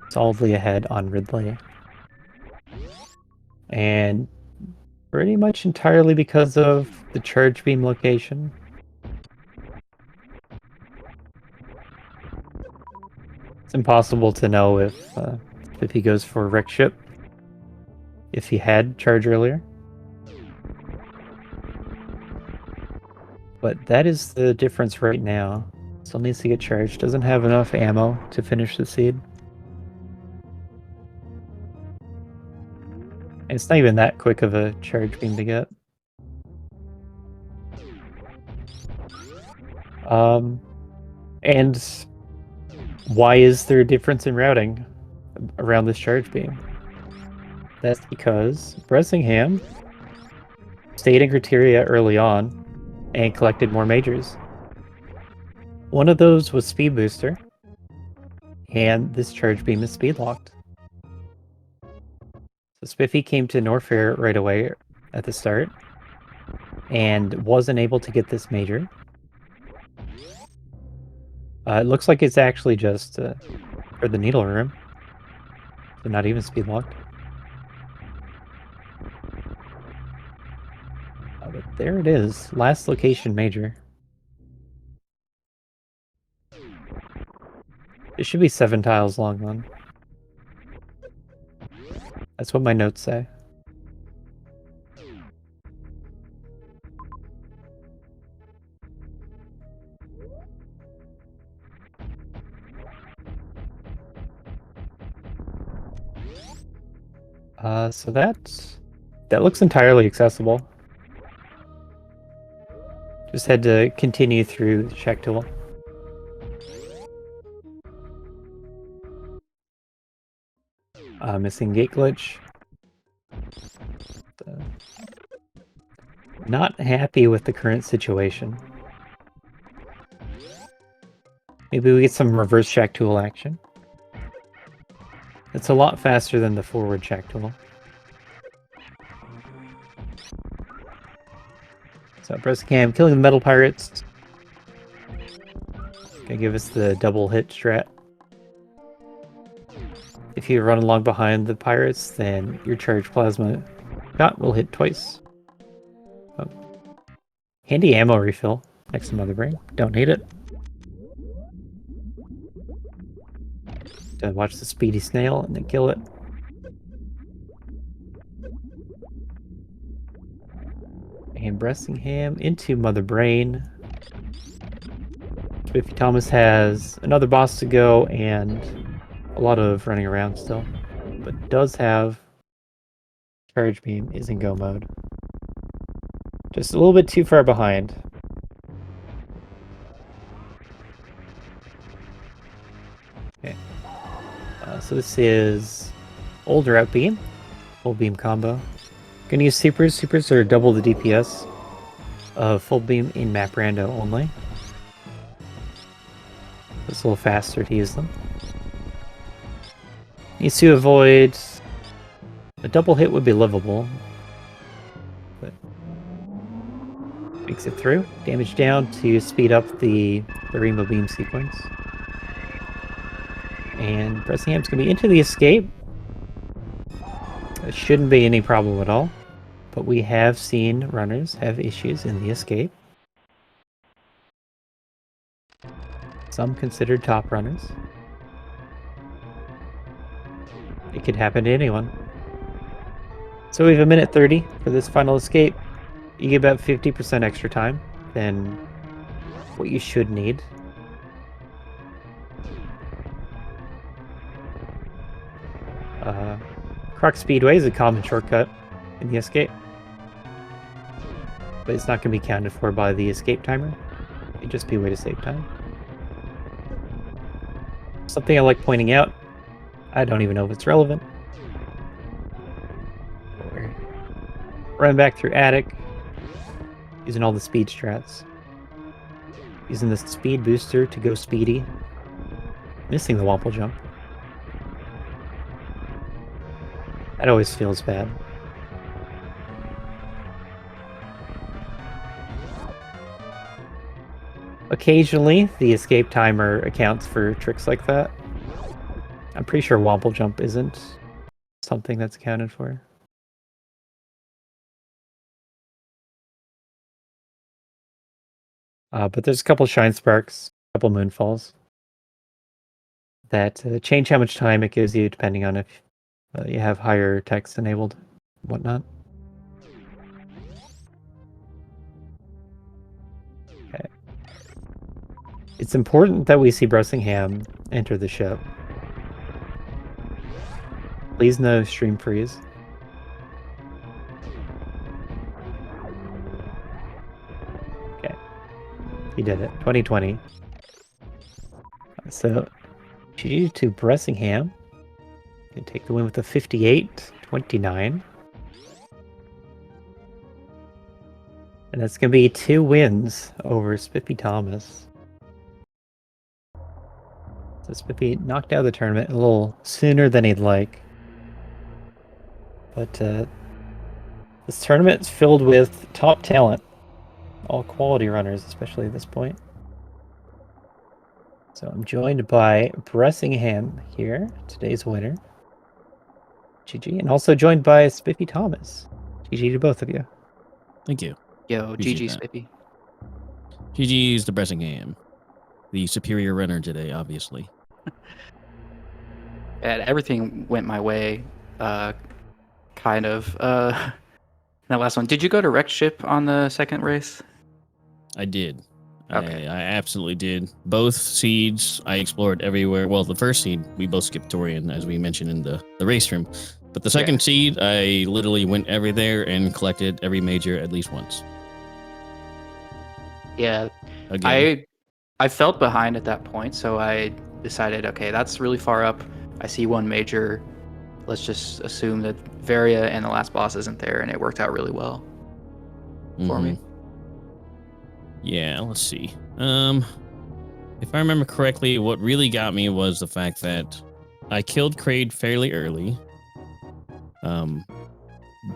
Solidly ahead on Ridley. And pretty much entirely because of the charge beam location. It's impossible to know if he goes for wreck ship. If he had charge earlier. But that is the difference right now. Still needs to get charged. Doesn't have enough ammo to finish the seed. And it's not even that quick of a charge beam to get. And why is there a difference in routing around this charge beam? That's because Bressingham stayed in criteria early on and collected more majors. One of those was Speed Booster, and this charge beam is speed locked. So Spiffy came to Norfair right away at the start, and wasn't able to get this major. It looks like it's actually just for the needle room, so not even speed locked. But there it is, last location major. It should be 7 tiles long then. That's what my notes say. So that looks entirely accessible. Just had to continue through the Shack Tool. Missing gate glitch. Not happy with the current situation. Maybe we get some reverse Shack Tool action. It's a lot faster than the forward check tool. So Bressingham killing the metal pirates. Gonna give us the double hit strat. If you run along behind the pirates, then your charged plasma shot will hit twice. Oh. Handy ammo refill next to Mother Brain. Don't need it. Watch the speedy snail and then kill it. And Bressingham into Mother Brain. SpiffyThomas has another boss to go and a lot of running around still, but does have Charge Beam is in go mode. Just a little bit too far behind. Okay. So this is old route beam, full beam combo. Gonna use supers. Supers are double the DPS of full beam in map rando only. It's a little faster to use them. Needs to avoid a double hit would be livable, but makes it through. Damage down to speed up the rainbow beam sequence. And Bressingham's gonna be into the escape. It shouldn't be any problem at all, but we have seen runners have issues in the escape. Some considered top runners. It could happen to anyone. So we have 1:30 for this final escape. You get about 50% extra time than what you should need. Croc Speedway is a common shortcut in the escape, but it's not going to be counted for by the escape timer. It'd just be a way to save time. Something I like pointing out, I don't even know if it's relevant. Run back through attic, using all the speed strats. Using the speed booster to go speedy. Missing the womple jump. That always feels bad. Occasionally, the escape timer accounts for tricks like that. I'm pretty sure womple jump isn't something that's accounted for. But there's a couple shine sparks, a couple moonfalls that change how much time it gives you depending on if you have higher text enabled, whatnot. Okay. It's important that we see Bressingham enter the ship. Please no stream freeze. Okay. He did it. 2020. So, GG to Bressingham. Can take the win with a 58-29. And that's going to be 2 wins over SpiffyThomas. So Spiffy knocked out of the tournament a little sooner than he'd like. But this tournament is filled with top talent. All quality runners, especially at this point. So I'm joined by Bressingham here, today's winner. GG, and also joined by SpiffyThomas. GG to both of you. Thank you. Yo, GG Spiffy. GG's to Bressingham, the superior runner today, obviously. And everything went my way, kind of. That last one. Did you go to wrecked ship on the second race? I did. Okay. I absolutely did. Both seeds, I explored everywhere. Well, the first seed, we both skipped Torian, as we mentioned in the race room. But the second seed, I literally went everywhere and collected every major at least once. Yeah. Again. I felt behind at that point, so I decided, okay, that's really far up. I see one major. Let's just assume that Varia and the last boss isn't there, and it worked out really well for me. Yeah, let's see. If I remember correctly, what really got me was the fact that I killed Kraid fairly early,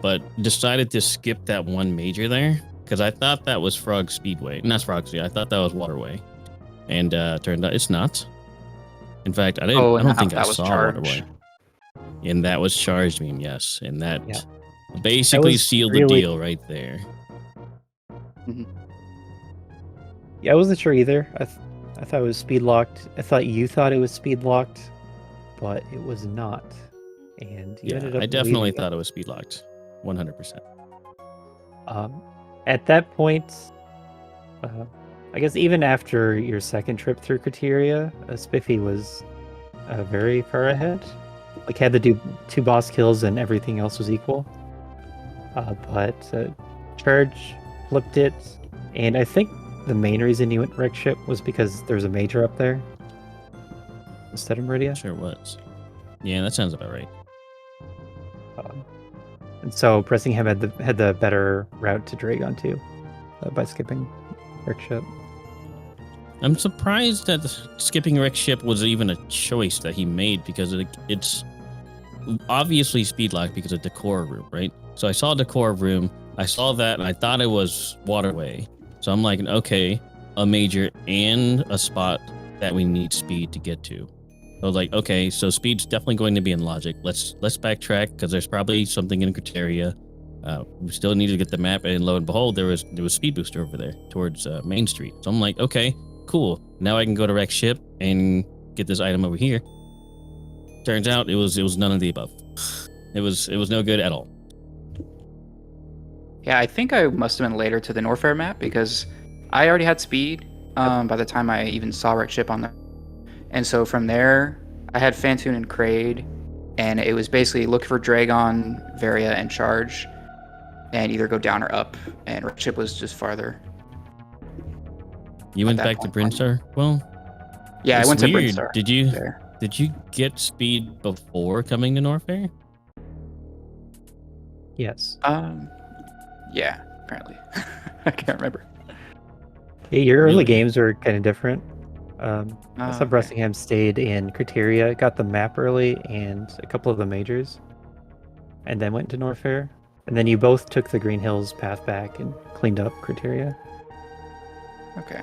but decided to skip that one major there because I thought that was Frog Speedway. Not Frog Speedway. I thought that was Waterway, and turned out it's not. In fact, I didn't. Oh, I and don't think I that was saw charge. Waterway, and that was charged beam. Yes, and that Yeah. basically was sealed really- the deal right there. Yeah, I wasn't sure either. I thought it was speed locked. I thought you thought it was speed locked, but it was not. And you Yeah, ended up I definitely leaving thought it was speed locked, 100%. At that point, I guess even after your second trip through Criteria, Spiffy was very far ahead. Like had to do 2 boss kills and everything else was equal. But Charge flipped it, and I think the main reason you went wreck ship was because there's a major up there instead of Meridia. Sure was. Yeah, that sounds about right. And so Bressingham had the better route to Dragon too, by skipping wreck ship. I'm surprised that skipping wreck ship was even a choice that he made because it's obviously speed locked because of Decor Room, right? So I saw Decor Room, I saw that, and I thought it was Waterway. So I'm like, okay, a major and a spot that we need speed to get to. So I was like, okay, so speed's definitely going to be in logic. Let's backtrack because there's probably something in Criteria. We still need to get the map, and lo and behold, there was speed booster over there towards Main Street. So I'm like, okay, cool. Now I can go to wreck ship and get this item over here. Turns out it was none of the above. It was no good at all. Yeah, I think I must have been later to the Norfair map because I already had speed by the time I even saw wreck ship on there. And so from there, I had Fantoon and Kraid, and it was basically look for Dragon, Varia, and Charge, and either go down or up, and wreck ship was just farther. You went that back to point. Brinstar? Well, Yeah, I it's went to weird. Brinstar. Did you get speed before coming to Norfair? Yes. Yeah, apparently. I can't remember. Yeah, your early Really? games were kind of different. I saw okay. Bressingham stayed in Criteria, got the map early and a couple of the majors, and then went to Norfair. And then you both took the Green Hills path back and cleaned up Criteria. Okay.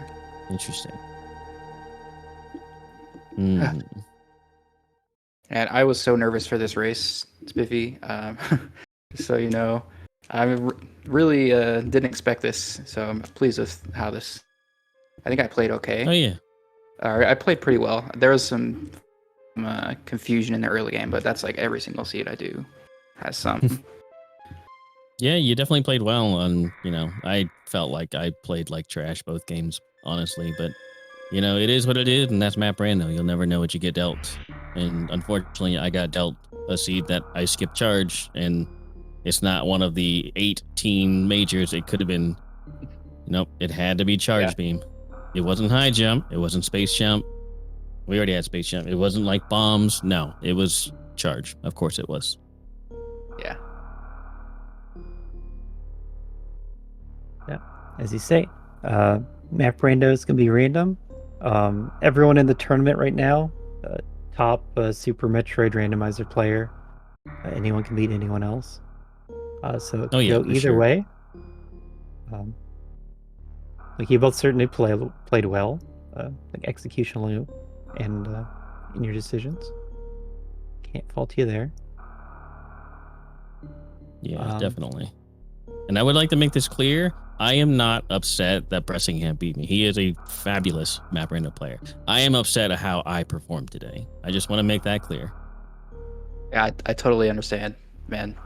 Interesting. Hmm. And I was so nervous for this race, Spiffy. Just so you know, I really didn't expect this, so I'm pleased with how this. I think I played okay. Oh yeah. I played pretty well. There was some confusion in the early game, but that's like every single seed I do has some. Yeah, you definitely played well. And I felt like I played like trash both games, honestly. But it is what it is, and that's map random. You'll never know what you get dealt. And unfortunately, I got dealt a seed that I skipped charge, and it's not one of the 18 majors. It could have been. Nope, it had to be charge beam. It wasn't high jump. It wasn't space jump. We already had space jump. It wasn't like bombs. No, it was charge. Of course it was. Yeah. Yeah, as you say, map rando is going to be random. Everyone in the tournament right now, top Super Metroid randomizer player. Anyone can beat anyone else. So it can go for either sure. way. Like you both certainly played well, like executionally and in your decisions. Can't fault you there. Yeah, definitely. And I would like to make this clear. I am not upset that Bressingham beat me. He is a fabulous map random player. I am upset at how I performed today. I just want to make that clear. Yeah, I totally understand, man.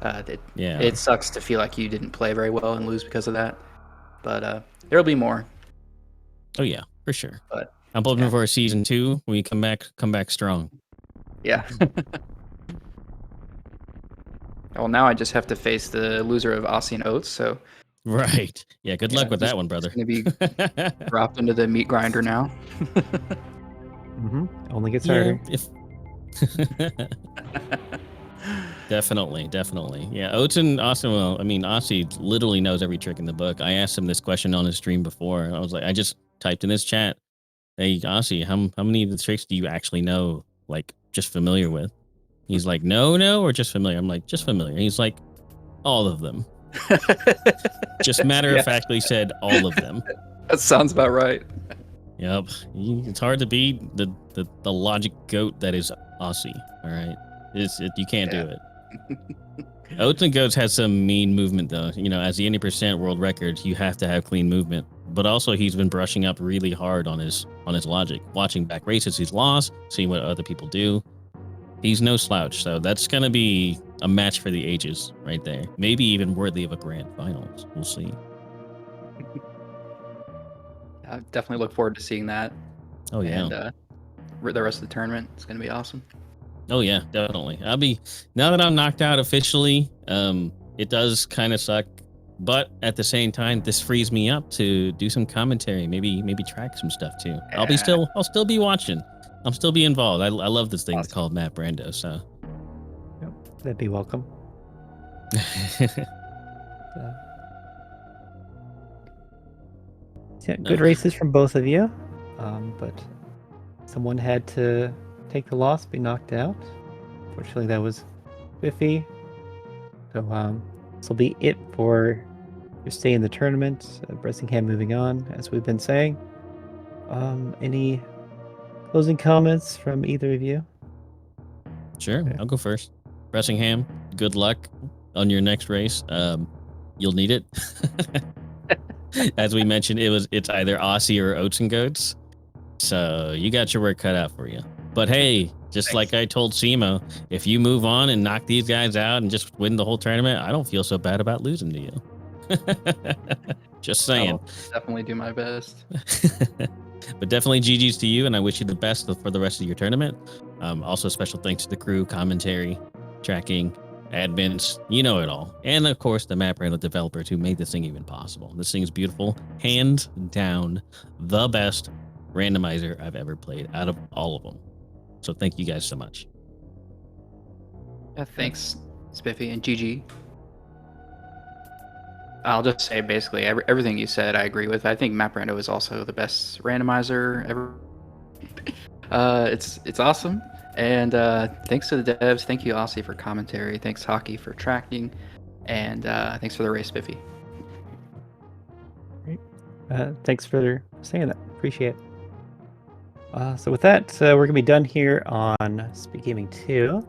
It sucks to feel like you didn't play very well and lose because of that. But there'll be more. Oh yeah, for sure. But I'm hoping for a season 2 when you come back strong. Yeah. Well, now I just have to face the loser of Aussie and Oats, so Right. Yeah, good luck with that one, brother. It's gonna be dropped into the meat grinder now. Only gets harder. Definitely. Yeah, Oats and Austin, well, I mean, Aussie literally knows every trick in the book. I asked him this question on his stream before. I was like, I just typed in his chat, hey, Aussie, how many of the tricks do you actually know like just familiar with. He's like, no, or just familiar. I'm like, just familiar. He's like, all of them. Just matter of factly said all of them. That sounds about right. Yep. It's hard to beat the logic goat that is Aussie. All right. You can't do it. Oats and Goats has some mean movement though. You know, as the 80% world record, you have to have clean movement. But also he's been brushing up really hard on his logic. Watching back races he's lost, seeing what other people do. He's no slouch. So that's gonna be a match for the ages right there. Maybe even worthy of a grand finals. We'll see. I definitely look forward to seeing that. Oh yeah. And the rest of the tournament, it's gonna be awesome. Oh yeah, definitely. Now that I'm knocked out officially, it does kind of suck, but at the same time, this frees me up to do some commentary, maybe track some stuff too. Yeah. I'll still be watching. I'll still be involved. I love this thing Awesome. called Matt Brando. So Yep, that'd be welcome. Yeah, good races from both of you, but someone had to take the loss, be knocked out. Fortunately, that was Spiffy. So this will be it for your stay in the tournament. Bressingham moving on, as we've been saying. Any closing comments from either of you? Sure, Okay. I'll go first. Bressingham, good luck on your next race. You'll need it. As we mentioned, it's either Aussie or Oats and Goats. So you got your work cut out for you. But hey, just like I told Simo, if you move on and knock these guys out and just win the whole tournament, I don't feel so bad about losing to you. Just saying. I'll definitely do my best. But definitely GG's to you, and I wish you the best for the rest of your tournament. Also, special thanks to the crew, commentary, tracking, admins, you know it all. And of course, the Matt Brando developers who made this thing even possible. This thing is beautiful. Hands down, the best randomizer I've ever played out of all of them. So thank you guys so much. Yeah, thanks, Spiffy and GG. I'll just say basically everything you said I agree with. I think Matt Brando is also the best randomizer ever. It's awesome. And thanks to the devs. Thank you, Aussie, for commentary. Thanks, Hockey, for tracking. And thanks for the race, Spiffy. Great. Thanks for saying that. Appreciate it. So with that, we're going to be done here on Speedgaming 2.